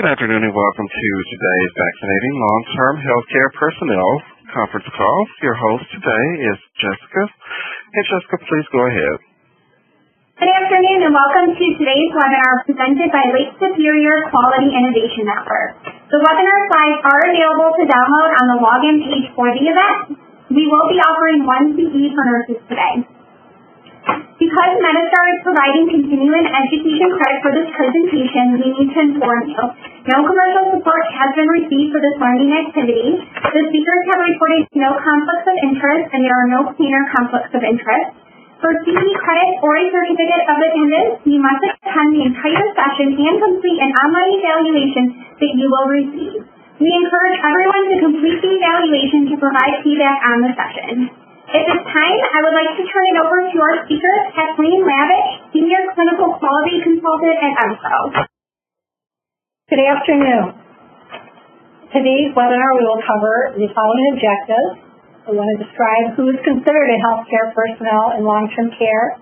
Good afternoon and welcome to today's Vaccinating Long-Term Healthcare Personnel conference call. Your host today is Jessica. And Jessica, please go ahead. Good afternoon and welcome to today's webinar presented by Lake Superior Quality Innovation Network. The webinar slides are available to download on the login page for the event. We will be offering one CE for nurses today. Because MetaStar is providing continuing education credit for this presentation, we need to inform you. No commercial support has been received for this learning activity. The speakers have reported no conflicts of interest and there are no cleaner conflicts of interest. For CE credit or a certificate of attendance, you must attend the entire session and complete an online evaluation that you will receive. We encourage everyone to complete the evaluation to provide feedback on the session. At this time, I would like to turn it over to our speaker, Kathleen Lavich, Senior Clinical Quality Consultant at EMPRO. Good afternoon. Today's webinar we will cover the following objectives. We want to describe who is considered a healthcare personnel in long-term care.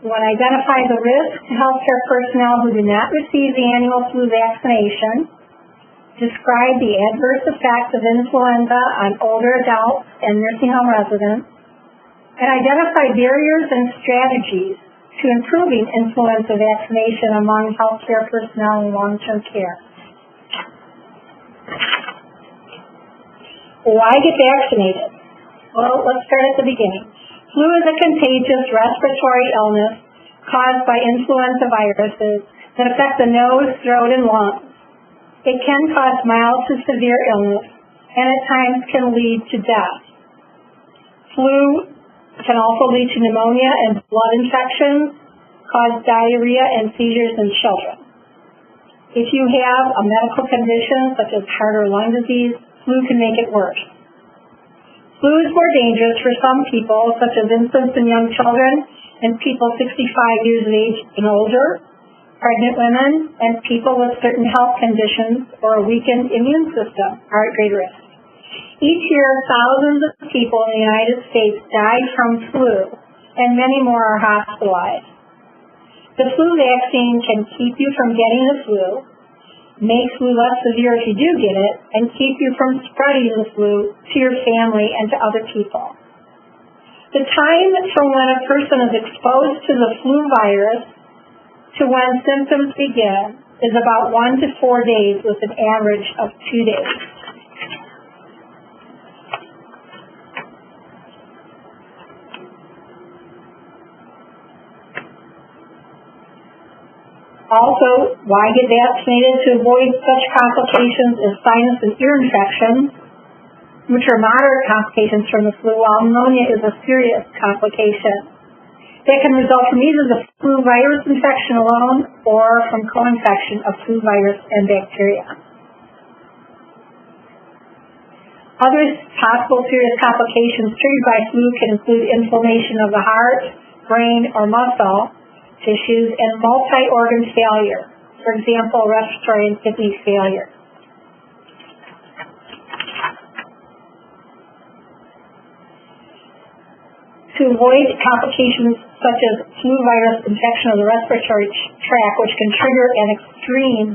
We want to identify the risks to healthcare personnel who do not receive the annual flu vaccination. Describe the adverse effects of influenza on older adults and nursing home residents, and identify barriers and strategies to improving influenza vaccination among healthcare personnel in long-term care. Why get vaccinated? Well, let's start at the beginning. Flu is a contagious respiratory illness caused by influenza viruses that affect the nose, throat, and lungs. It can cause mild to severe illness and at times can lead to death. Flu can also lead to pneumonia and blood infections, cause diarrhea and seizures in children. If you have a medical condition such as heart or lung disease, flu can make it worse. Flu is more dangerous for some people, such as infants and young children, and people 65 years of age and older, pregnant women, and people with certain health conditions or a weakened immune system are at great risk. Each year, thousands of people in the United States die from flu, and many more are hospitalized. The flu vaccine can keep you from getting the flu, make flu less severe if you do get it, and keep you from spreading the flu to your family and to other people. The time from when a person is exposed to the flu virus to when symptoms begin is about 1 to 4 days with an average of 2 days. Also, why get vaccinated? To avoid such complications as sinus and ear infections, which are moderate complications from the flu, while pneumonia is a serious complication that can result from either the flu virus infection alone or from co-infection of flu virus and bacteria. Other possible serious complications triggered by flu can include inflammation of the heart, brain, or muscle tissues, and multi-organ failure, for example, respiratory and kidney failure. To avoid complications such as flu virus infection of the respiratory tract, which can trigger an extreme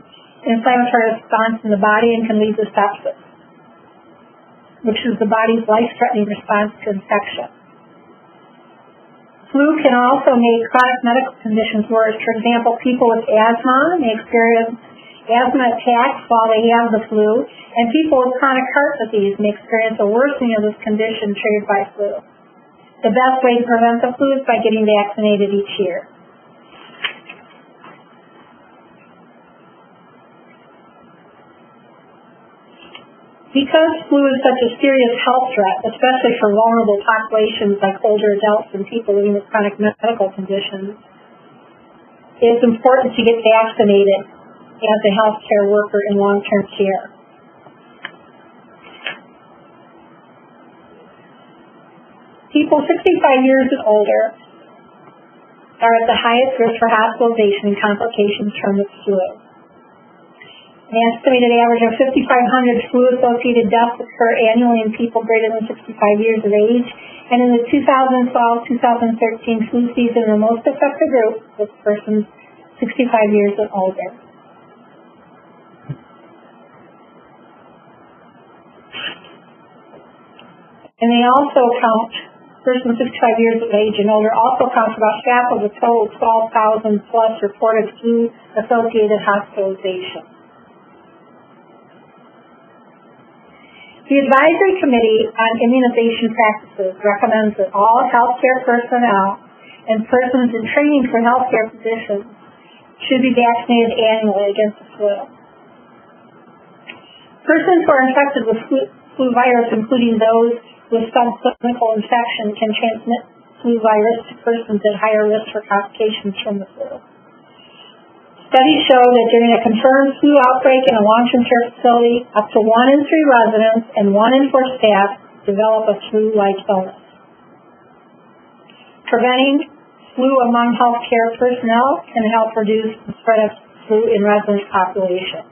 inflammatory response in the body and can lead to sepsis, which is the body's life-threatening response to infection. Flu can also make chronic medical conditions worse. For example, people with asthma may experience asthma attacks while they have the flu, and people with chronic heart disease may experience a worsening of this condition triggered by flu. The best way to prevent the flu is by getting vaccinated each year. Because flu is such a serious health threat, especially for vulnerable populations like older adults and people living with chronic medical conditions, it is important to get vaccinated as a healthcare worker in long-term care. People 65 years and older are at the highest risk for hospitalization and complications from the flu. An estimated average of 5,500 flu-associated deaths occur annually in people greater than 65 years of age, and in the 2012-2013 flu season, the most affected group was persons 65 years and older. And they also count, persons 65 years of age and older also count for about half of the total 12,000 plus reported flu-associated hospitalizations. The Advisory Committee on Immunization Practices recommends that all healthcare personnel and persons in training for healthcare positions should be vaccinated annually against the flu. Persons who are infected with flu virus, including those with subclinical infection, can transmit flu virus to persons at higher risk for complications from the flu. Studies show that during a confirmed flu outbreak in a long-term care facility, up to 1 in 3 residents and 1 in 4 staff develop a flu-like illness. Preventing flu among healthcare personnel can help reduce the spread of flu in resident population.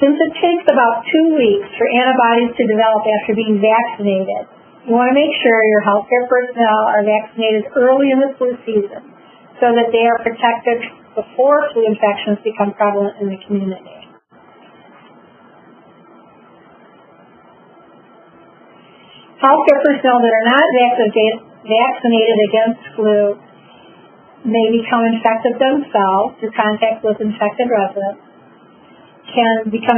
Since it takes about 2 weeks for antibodies to develop after being vaccinated, you want to make sure your healthcare personnel are vaccinated early in the flu season so that they are protected before flu infections become prevalent in the community. Healthcare personnel that are not vaccinated against flu may become infected themselves through contact with infected residents, can become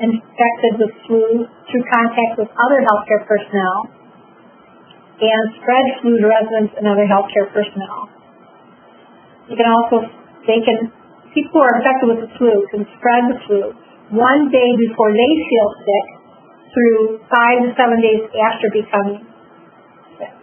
infected with flu through contact with other healthcare personnel, and spread flu to residents and other healthcare personnel. People who are infected with the flu can spread the flu 1 day before they feel sick through 5 to 7 days after becoming sick.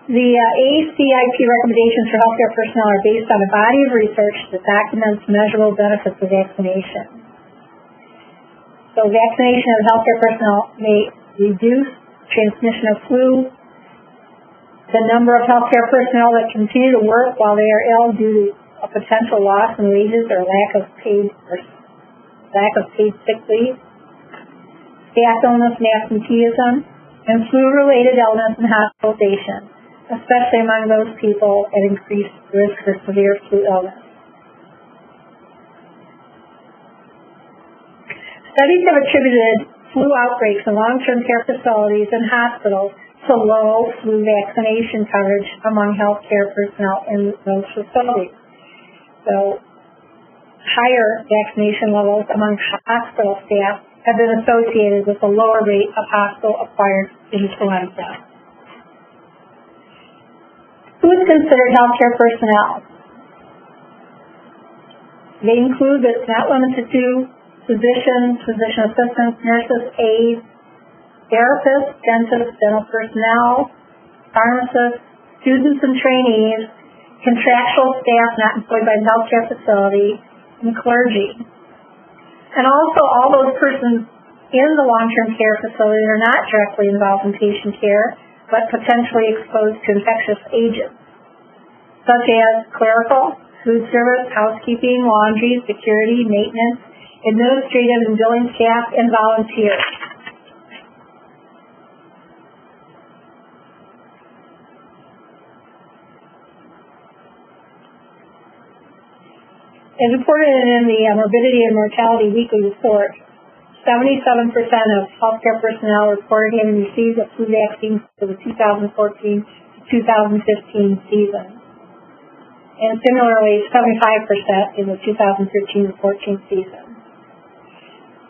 The ACIP recommendations for healthcare personnel are based on a body of research that documents measurable benefits of vaccination. So vaccination of healthcare personnel may reduce transmission of flu. The number of healthcare personnel that continue to work while they are ill due to a potential loss in wages or lack of paid sick leave, staff illness and absenteeism, and flu-related illness and hospitalization, especially among those people at increased risk for severe flu illness. Studies have attributed flu outbreaks in long-term care facilities and hospitals to low flu vaccination coverage among healthcare personnel in those facilities. So, higher vaccination levels among hospital staff have been associated with a lower rate of hospital-acquired influenza. Who is considered healthcare personnel? They include, but not limited to, physicians, physician assistants, nurses, aides, therapists, dentists, dental personnel, pharmacists, students and trainees, contractual staff not employed by the healthcare facility, and clergy. And also all those persons in the long-term care facility are not directly involved in patient care, but potentially exposed to infectious agents, such as clerical, food service, housekeeping, laundry, security, maintenance, administrative and billing staff, and volunteers. As reported in the Morbidity and Mortality Weekly Report, 77% of healthcare personnel reported having received a flu vaccine for the 2014 to 2015 season. And similarly, 75% in the 2013 and 14 season.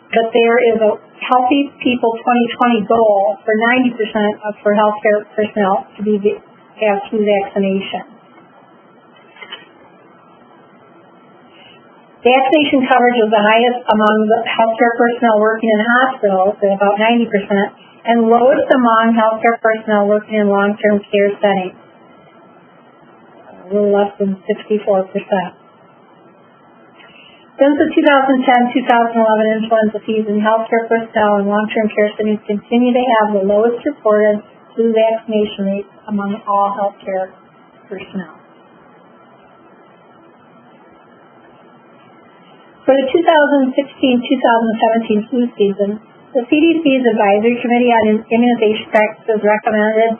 But there is a Healthy People 2020 goal for 90% for healthcare personnel to have flu vaccination. Vaccination coverage is the highest among the healthcare personnel working in hospitals at about 90%, and lowest among healthcare personnel working in long-term care settings, a little less than 64%. Since the 2010-2011 influenza season, healthcare personnel in long-term care settings continue to have the lowest reported flu vaccination rates among all healthcare personnel. For the 2016-2017 flu season, the CDC's Advisory Committee on Immunization Practices recommended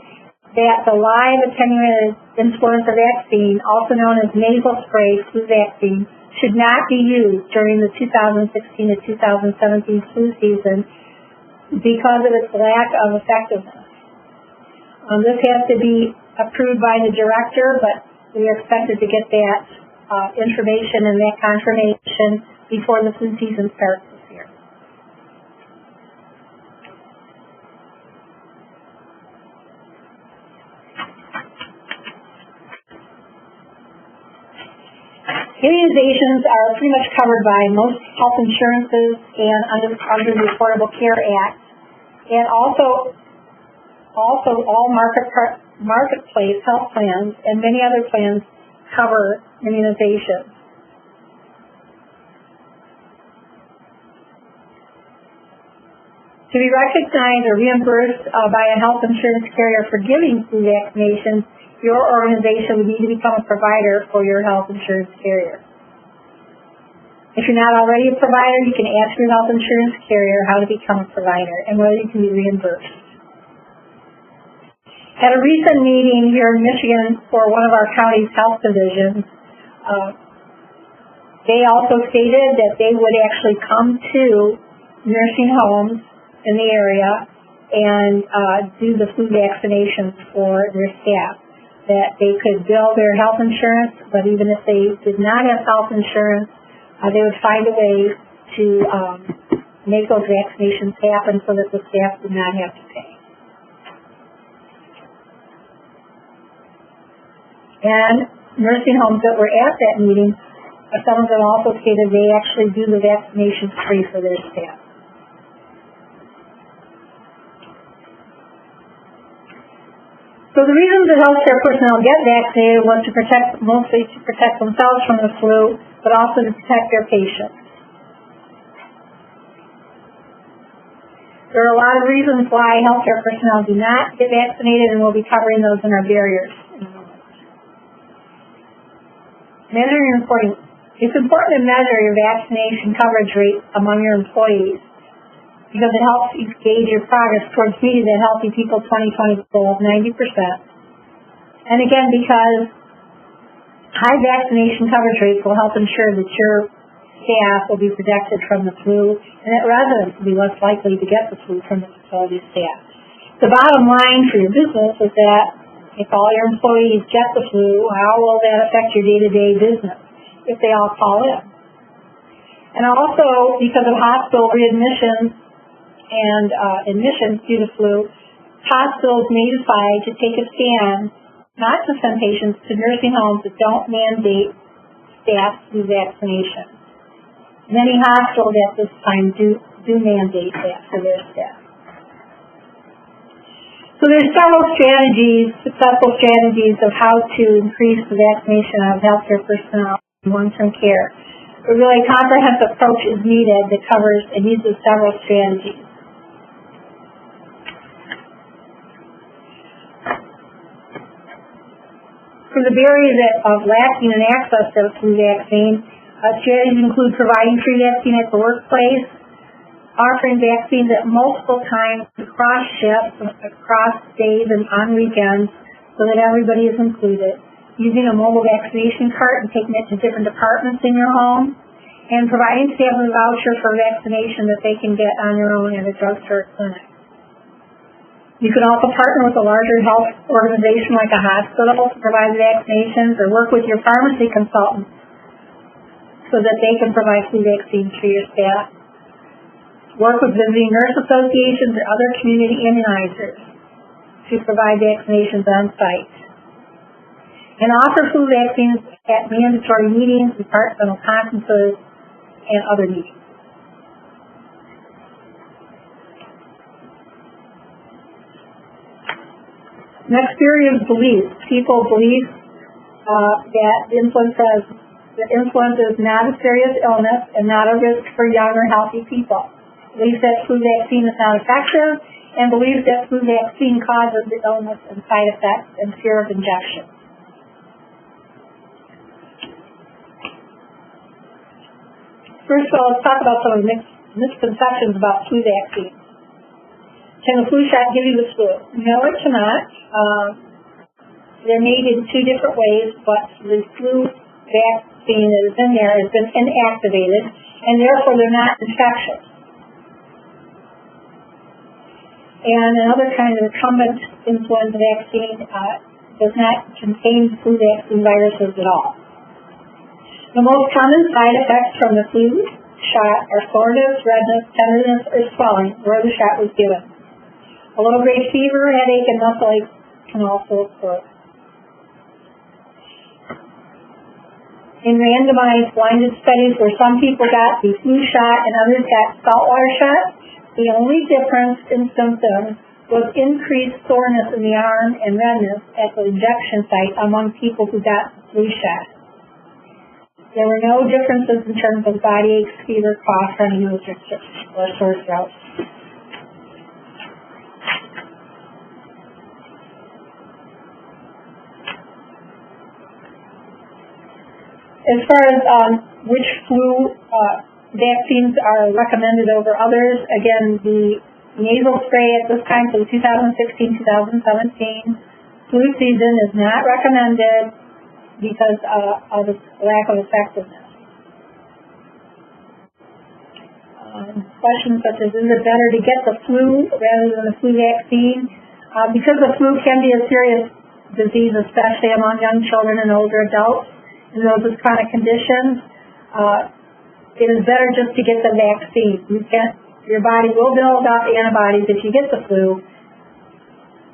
that the live attenuated influenza vaccine, also known as nasal spray flu vaccine, should not be used during the 2016 to 2017 flu season because of its lack of effectiveness. This has to be approved by the director, but we are expected to get that information and that confirmation before the flu season starts this year. Immunizations are pretty much covered by most health insurances and under the Affordable Care Act, and also all marketplace health plans and many other plans cover immunization. To be recognized or reimbursed by a health insurance carrier for giving flu vaccinations, your organization would need to become a provider for your health insurance carrier. If you're not already a provider, you can ask your health insurance carrier how to become a provider and whether you can be reimbursed. At a recent meeting here in Michigan for one of our county's health divisions, they also stated that they would actually come to nursing homes in the area and do the flu vaccinations for their staff. That they could bill their health insurance, but even if they did not have health insurance, they would find a way to make those vaccinations happen so that the staff did not have to pay. And nursing homes that were at that meeting, some of them also stated they actually do the vaccinations free for their staff. So the reason that healthcare personnel get vaccinated was mostly to protect themselves from the flu, but also to protect their patients. There are a lot of reasons why healthcare personnel do not get vaccinated, and we'll be covering those in our barriers in a moment. Measuring and reporting. It's important to measure your vaccination coverage rate among your employees because it helps you gauge your progress towards meeting the Healthy People 2020 goal of 90%. And again, because high vaccination coverage rates will help ensure that your staff will be protected from the flu and that residents will be less likely to get the flu from the facility staff. The bottom line for your business is that if all your employees get the flu, how will that affect your day-to-day business if they all call in? And also, because of hospital readmissions and admissions due to flu, hospitals may decide to take a stand not to send patients to nursing homes that don't mandate staff flu vaccination. Many hospitals at this time do mandate that for their staff. So there's several successful strategies of how to increase the vaccination of healthcare personnel in long-term care. A really comprehensive approach is needed that covers and uses several strategies. For the barriers of lacking in access to the flu vaccine, strategies include providing free vaccine at the workplace, offering vaccines at multiple times across shifts, across days and on weekends so that everybody is included, using a mobile vaccination cart and taking it to different departments in your home, and providing staff a voucher for vaccination that they can get on their own at a drugstore clinic. You can also partner with a larger health organization like a hospital to provide vaccinations or work with your pharmacy consultant so that they can provide flu vaccines for your staff. Work with visiting nurse associations or other community immunizers to provide vaccinations on site. And offer flu vaccines at mandatory meetings, departmental conferences, and other meetings. Next barrier is belief. People believe that influenza is not a serious illness and not a risk for young or healthy people. Believes that flu vaccine is not effective and believes that flu vaccine causes the illness and side effects and fear of injection. First of all, let's talk about some of the misconceptions about flu vaccines. Can the flu shot give you the flu? No, it cannot. They're made in two different ways, but the flu vaccine that is in there has been inactivated, and therefore they're not infectious. And another kind of recumbent influenza vaccine does not contain flu vaccine viruses at all. The most common side effects from the flu shot are soreness, redness, tenderness, or swelling where the shot was given. A low-grade fever, headache, and muscle ache can also occur. In randomized blinded studies where some people got the flu shot and others got saltwater shots, the only difference in symptoms was increased soreness in the arm and redness at the injection site among people who got the flu shot. There were no differences in terms of body aches, fever, cough, runny nose, or sore throat. As far as which flu vaccines are recommended over others, again, the nasal spray at this time for the 2016-2017 flu season is not recommended because of its lack of effectiveness. Questions such as, is it better to get the flu rather than the flu vaccine? Because the flu can be a serious disease, especially among young children and older adults, and those with chronic conditions, it is better just to get the vaccine. Your body will build up antibodies if you get the flu,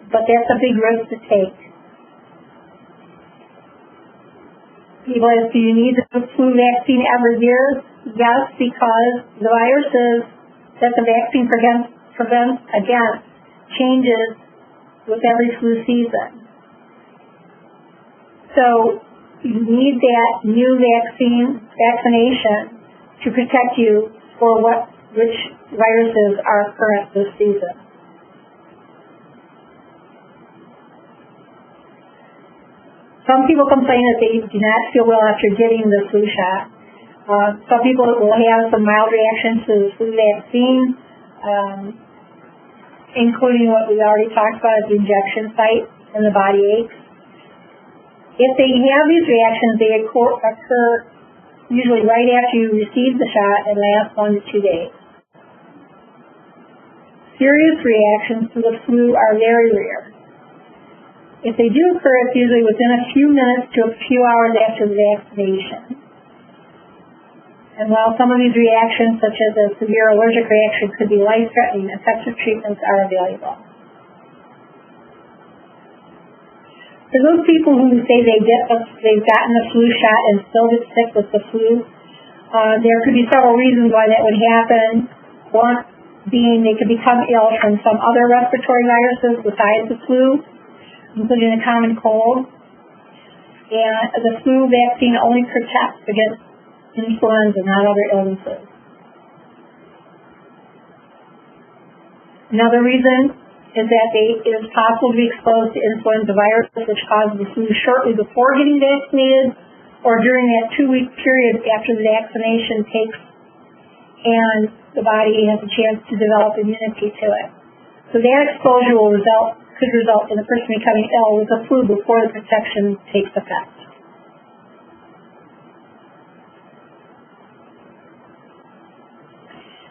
but that's a big risk to take. People ask, do you need the flu vaccine every year? Yes, because the viruses that the vaccine prevents against changes with every flu season. So you need that new vaccination to protect you for which viruses are current this season. Some people complain that they do not feel well after getting the flu shot. Some people will have some mild reactions to the flu vaccine, including what we already talked about at the injection site and the body aches. If they have these reactions, they occur usually right after you receive the shot and last 1 to 2 days. Serious reactions to the flu are very rare. If they do occur, it's usually within a few minutes to a few hours after the vaccination. And while some of these reactions, such as a severe allergic reaction, could be life-threatening, effective treatments are available. For those people who say they've gotten the flu shot and still get sick with the flu, there could be several reasons why that would happen. One being they could become ill from some other respiratory viruses besides the flu, including a common cold. And the flu vaccine only protects against influenza, not other illnesses. Another reason is that it is possible to be exposed to influenza virus, which causes the flu shortly before getting vaccinated or during that 2-week period after the vaccination takes and the body has a chance to develop immunity to it. So that exposure could result in the person becoming ill with the flu before the protection takes effect.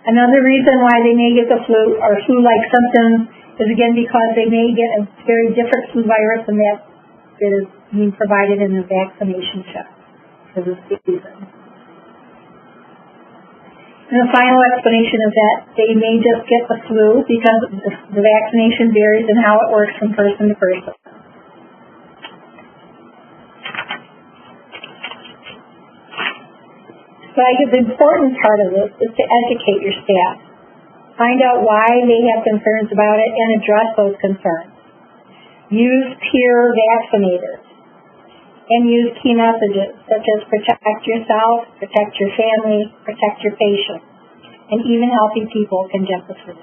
Another reason why they may get the flu or flu-like symptoms is again because they may get a very different flu virus than that is being provided in the vaccination shot for this season. And the final explanation is that they may just get the flu because the vaccination varies in how it works from person to person. So I guess the important part of this is to educate your staff. Find out why they have concerns about it and address those concerns. Use peer vaccinators and use key messages such as protect yourself, protect your family, protect your patient, and even healthy people can get the flu.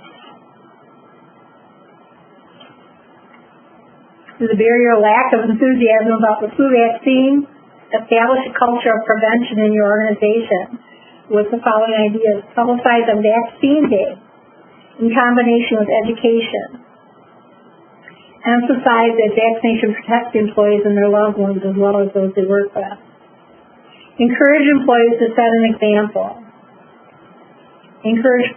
To the barrier lack of enthusiasm about the flu vaccine, establish a culture of prevention in your organization with the following ideas. Publicize a vaccine day. in combination with education. Emphasize that vaccination protects employees and their loved ones as well as those they work with. Encourage employees to set an example. Encourage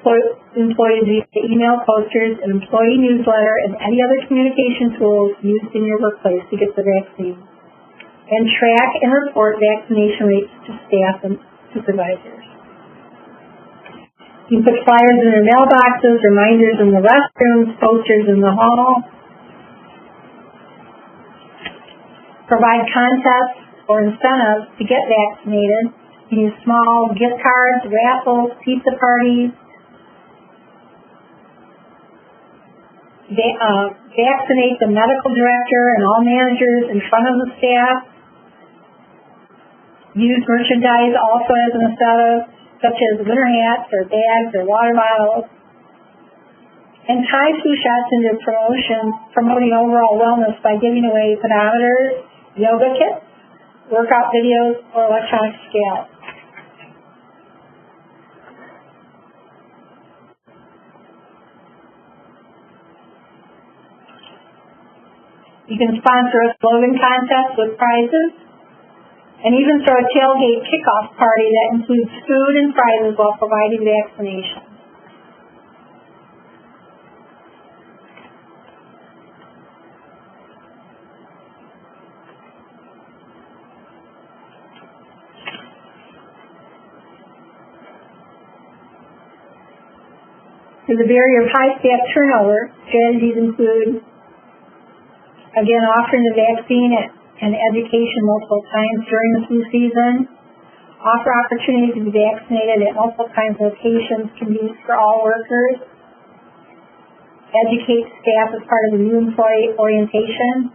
employees via email, posters, an employee newsletter, and any other communication tools used in your workplace to get the vaccine. And track and report vaccination rates to staff and supervisors. You can put flyers in their mailboxes, reminders in the restrooms, posters in the hall. Provide contests or incentives to get vaccinated. You use small gift cards, raffles, pizza parties. Vaccinate the medical director and all managers in front of the staff. Use merchandise also as an incentive, such as winter hats or bags or water bottles. And tie flu shots into promoting overall wellness by giving away pedometers, yoga kits, workout videos, or electronic scales. You can sponsor a slogan contest with prizes, and even throw a tailgate kickoff party that includes food and prizes while providing vaccination. To the barrier of high staff turnover, strategies include, again, offering the vaccine and education multiple times during the flu season. Offer opportunities to be vaccinated at multiple times locations convenient for all workers. Educate staff as part of the new employee orientation.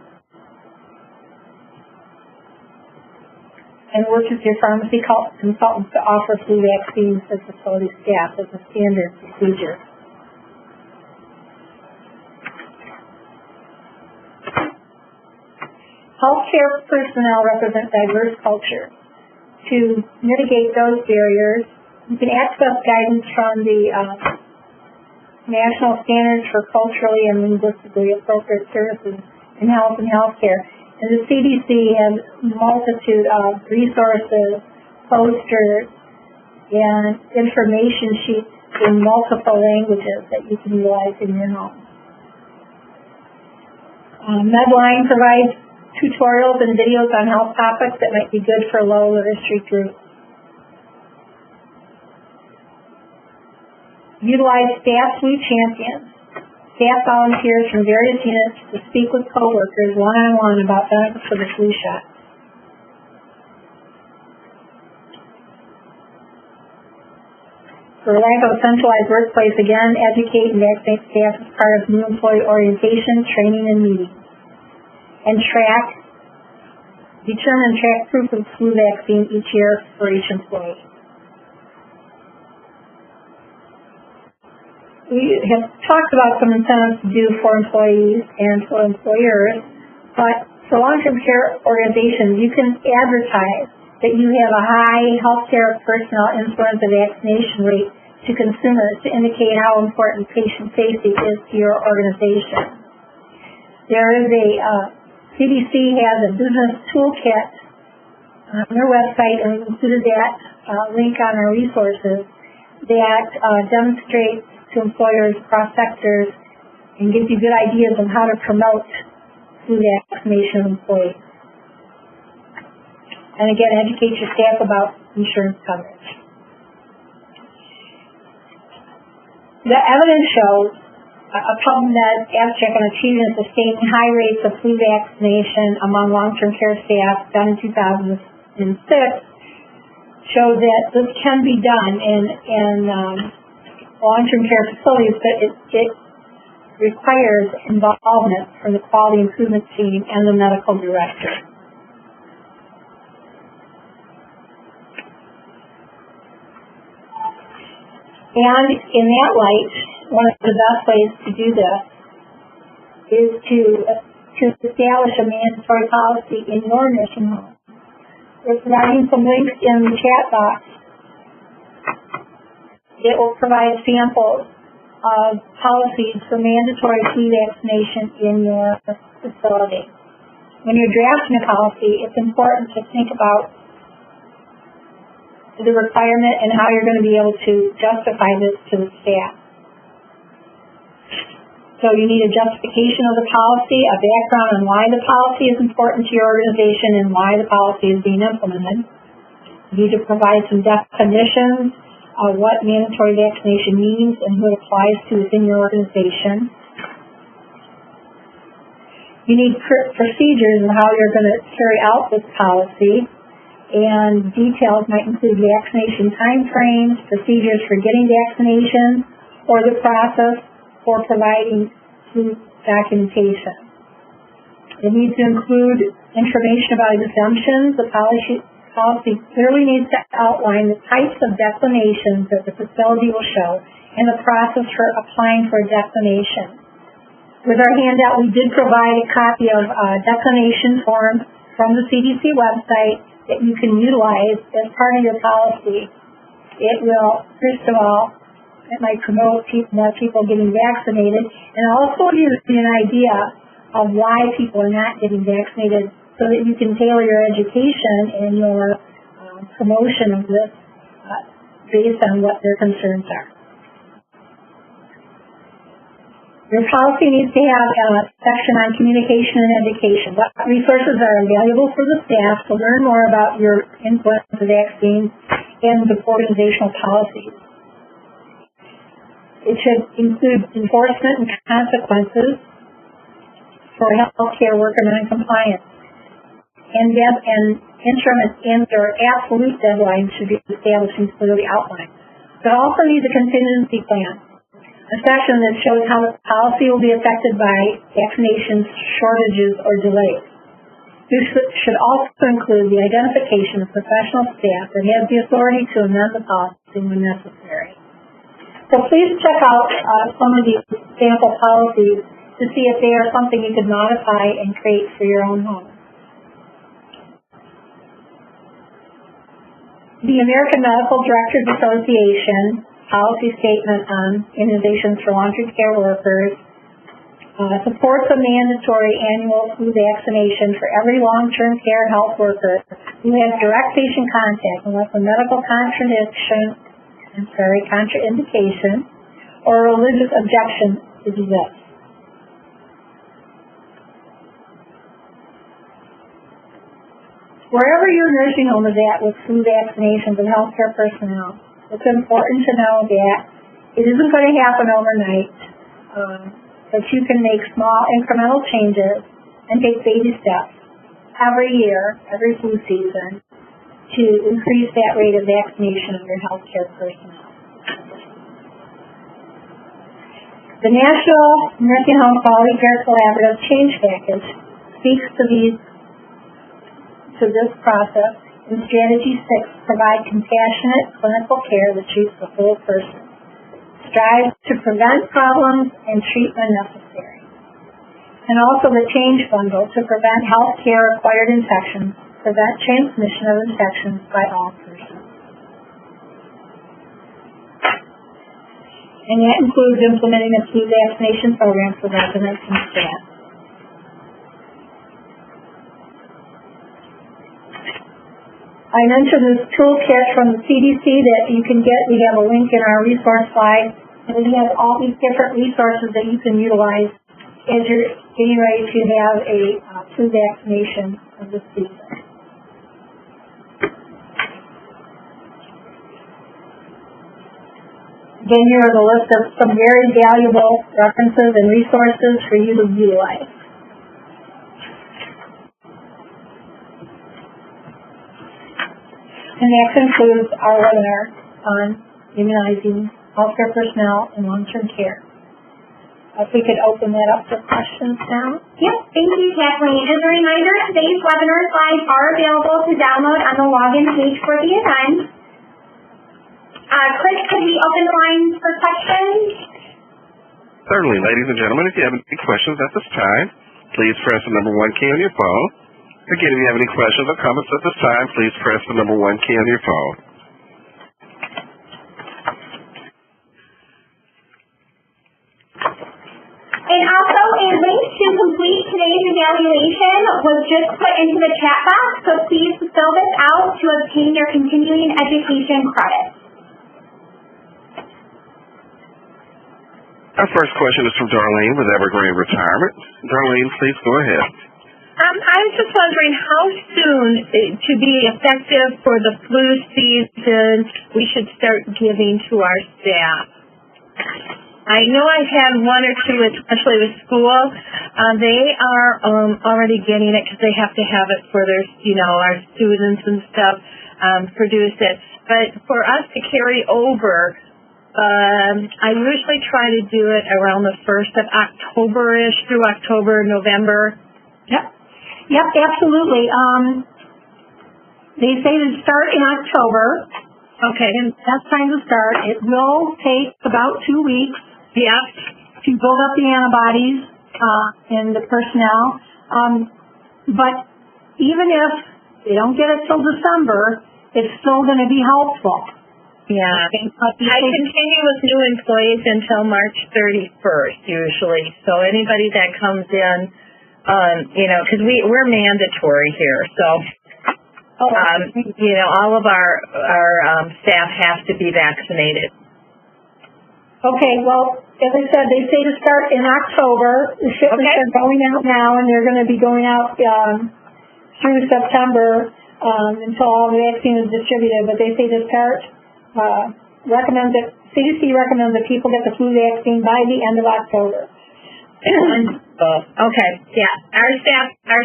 And work with your pharmacy consultants to offer flu vaccines to facility staff as a standard procedure. Healthcare personnel represent diverse cultures. To mitigate those barriers, you can access guidance from the National Standards for Culturally and Linguistically Appropriate Services in Health and Healthcare. And the CDC has a multitude of resources, posters, and information sheets in multiple languages that you can utilize in your home. Medline provides tutorials and videos on health topics that might be good for low literacy groups. Utilize staff flu champions. Staff volunteers from various units to speak with coworkers one-on-one about benefits of the flu shot. For lack of a centralized workplace, again, educate and vaccinate staff as part of new employee orientation, training, and meetings. And determine and track proof of flu vaccine each year for each employee. We have talked about some incentives to do for employees and for employers, but for long-term care organizations, you can advertise that you have a high healthcare personnel influenza vaccination rate to consumers to indicate how important patient safety is to your organization. There is CDC has a business toolkit on their website, and we included that link on our resources that demonstrates to employers across sectors and gives you good ideas on how to promote flu vaccination of employees. And again, educate your staff about insurance coverage. The evidence shows a PubMed abstract on achieving and sustaining high rates of flu vaccination among long-term care staff done in 2006 showed that this can be done in long-term care facilities, but it requires involvement from the quality improvement team and the medical director. And in that light, one of the best ways to do this is to establish a mandatory policy in your nursing home. We're providing some links in the chat box. It will provide samples of policies for mandatory flu vaccination in your facility. When you're drafting a policy, it's important to think about the requirement and how you're going to be able to justify this to the staff. So you need a justification of the policy, a background on why the policy is important to your organization and why the policy is being implemented. You need to provide some definitions of what mandatory vaccination means and who it applies to within your organization. You need procedures on how you're going to carry out this policy, and details might include vaccination timeframes, procedures for getting vaccination, or the process for providing flu documentation. It needs to include information about exemptions. The policy clearly needs to outline the types of declinations that the facility will show and the process for applying for a declination. With our handout, we did provide a copy of a declination form from the CDC website that you can utilize as part of your policy. It will, first of all, it might promote more people getting vaccinated, and also gives you an idea of why people are not getting vaccinated so that you can tailor your education and your promotion of this based on what their concerns are. Your policy needs to have a section on communication and education. What resources are available for the staff to learn more about your influenza vaccine and the organizational policies? It should include enforcement and consequences for healthcare worker noncompliance. And interim and/or absolute deadlines should be established and clearly outlined. It also needs a contingency plan, a section that shows how the policy will be affected by vaccination shortages or delays. This should also include the identification of professional staff that has the authority to amend the policy when necessary. So please check out some of these sample policies to see if they are something you could modify and create for your own home. The American Medical Directors Association policy statement on immunizations for long-term care workers supports a mandatory annual flu vaccination for every long-term care health worker who has direct patient contact unless a medical contraindication or a religious objection exists. Wherever your nursing home is at with flu vaccinations and healthcare personnel, it's important to know that it isn't going to happen overnight, that you can make small incremental changes and take baby steps every year, every flu season, to increase that rate of vaccination of your healthcare personnel. The National Nursing Home Quality Care Collaborative Change Package speaks to this process. In Strategy 6, provide compassionate clinical care that treats the whole person. Strive to prevent problems and treat when necessary. And also the Change Bundle to prevent healthcare-acquired infections, prevent transmission of infections by all persons. And that includes implementing a flu vaccination program for residents and staff. I mentioned this toolkit from the CDC that you can get. We have a link in our resource slide, and it has all these different resources that you can utilize as you're getting ready to have a flu vaccination of this season. Again, here are the list of some very valuable references and resources for you to utilize. And that concludes our webinar on immunizing healthcare personnel in long-term care. If we could open that up for questions now. Yep, thank you, Kathleen. As a reminder, today's webinar slides are available to download on the login page for the event. Chris, could we open the lines for questions? Certainly, ladies and gentlemen, if you have any questions at this time, please press the number 1 key on your phone. Again, if you have any questions or comments at this time, please press the number 1 key on your phone. And also, a link to complete today's evaluation was just put into the chat box, so please fill this out to obtain your continuing education credit. Our first question is from Darlene with Evergreen Retirement. Darlene, please go ahead. I was just wondering how soon, to be effective for the flu season, we should start giving to our staff. I know I've had one or two, especially with school. They are already getting it because they have to have it for their, our students and stuff, produce it. But for us to carry over, I usually try to do it around the 1st of October-ish through October, November. Yep, absolutely. They say to start in October. Okay. And that's time to start. It will take about 2 weeks. Yep. To build up the antibodies in the personnel. But even if they don't get it till December, it's still going to be helpful. Yeah. I continue with new employees until March 31st usually. So anybody that comes in, because we're mandatory here, so all of our staff have to be vaccinated. Okay, well, as I said, they say to start in October. The shipments are going out now, and they're going to be going out through September until all the vaccine is distributed. But they say to start, CDC recommends that people get the flu vaccine by the end of October. Okay, yeah. Our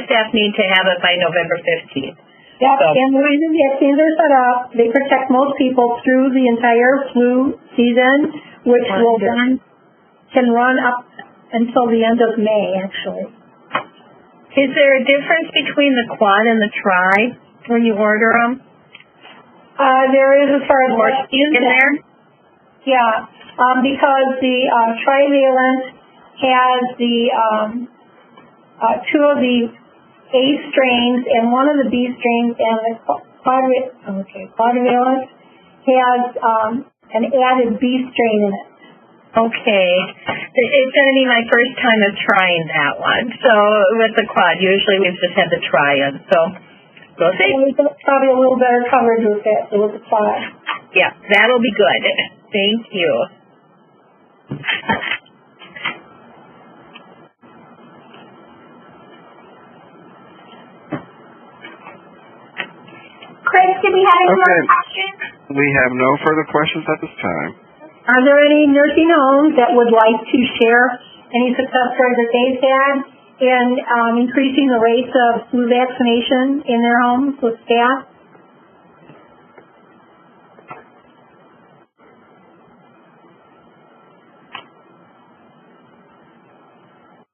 staff need to have it by November 15th. Yep, and the reason vaccines are set up, they protect most people through the entire flu season, which can run up until the end of May, actually. Is there a difference between the quad and the tri when you order them? There is, as far as more in there. Yeah, because the trivalent has the two of the A strains and one of the B strains, and the quadrivalent has an added B strain in it. Okay. It's going to be my first time of trying that one. So with the quad, usually we've just had the try in. So we'll see. Probably a little better coverage with the quad. Yeah, that'll be good. Thank you. Chris, do we have any more questions? We have no further questions at this time. Are there any nursing homes that would like to share any success stories that they've had in increasing the rates of flu vaccination in their homes with staff?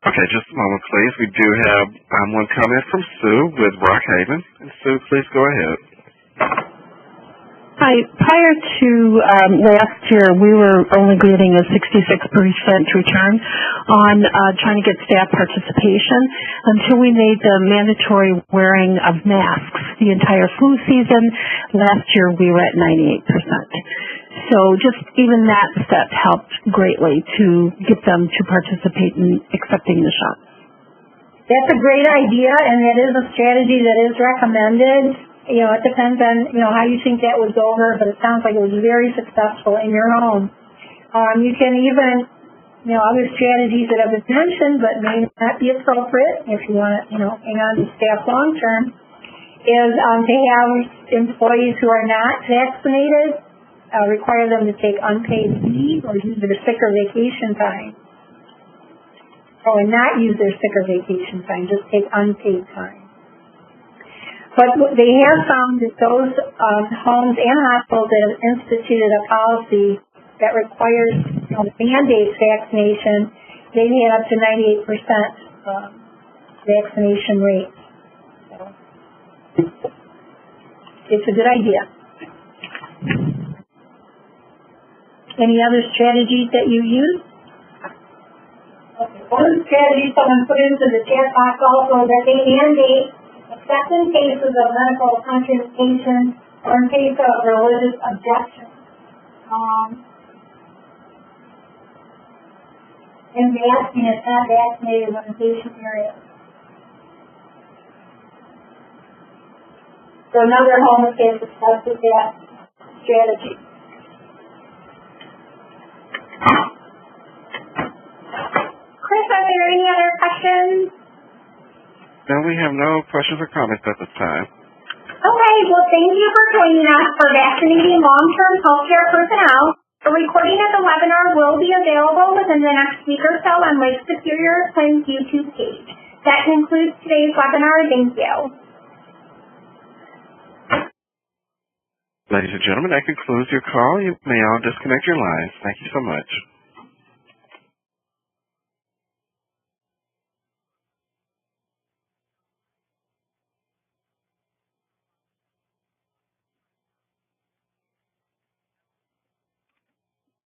Okay, just a moment, please. We do have one comment from Sue with Brockhaven. And Sue, please go ahead. Hi. Prior to last year, we were only getting a 66% return on trying to get staff participation until we made the mandatory wearing of masks the entire flu season. Last year, we were at 98%. So just even that step helped greatly to get them to participate in accepting the shot. That's a great idea, and it is a strategy that is recommended. It depends on, how you think that would go over, but it sounds like it was very successful in your home. You can even, other strategies that have been mentioned but may not be appropriate if you want to, hang on to staff long term, is to have employees who are not vaccinated, require them to take unpaid leave or use their sick or vacation time. Or not use their sick or vacation time, just take unpaid time. But they have found that those homes and hospitals that have instituted a policy that requires mandates vaccination, they've had up to 98% vaccination rate. So it's a good idea. Any other strategies that you use? Okay. One of the strategies someone put into the chat box also is that they mandate, except in cases of medical contraindication or in case of religious objection. and masking is not vaccinated in the patient area. So another home has discussed that strategy. Chris, are there any other questions? No, we have no questions or comments at this time. Okay, well, thank you for joining us for Vaccinating Long-Term Healthcare Personnel. A recording of the webinar will be available within the next week or so on Lake Superior Clinic's YouTube page. That concludes today's webinar. Thank you. Ladies and gentlemen, that concludes your call. You may all disconnect your lines. Thank you so much.